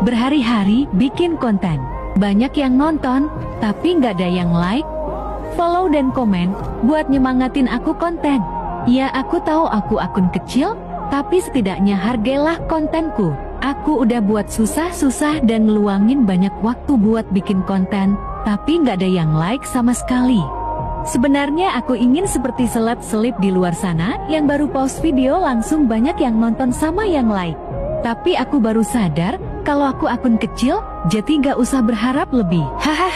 Berhari-hari bikin konten, banyak yang nonton, tapi nggak ada yang like, follow dan komen, buat nyemangatin aku konten. Ya aku tahu aku akun kecil, tapi setidaknya hargailah kontenku. Aku udah buat susah-susah dan ngeluangin banyak waktu buat bikin konten, tapi nggak ada yang like sama sekali. Sebenarnya aku ingin seperti seleb-seleb di luar sana, yang baru post video langsung banyak yang nonton sama yang like. Tapi aku baru sadar, kalau aku akun kecil, jadi gak usah berharap lebih.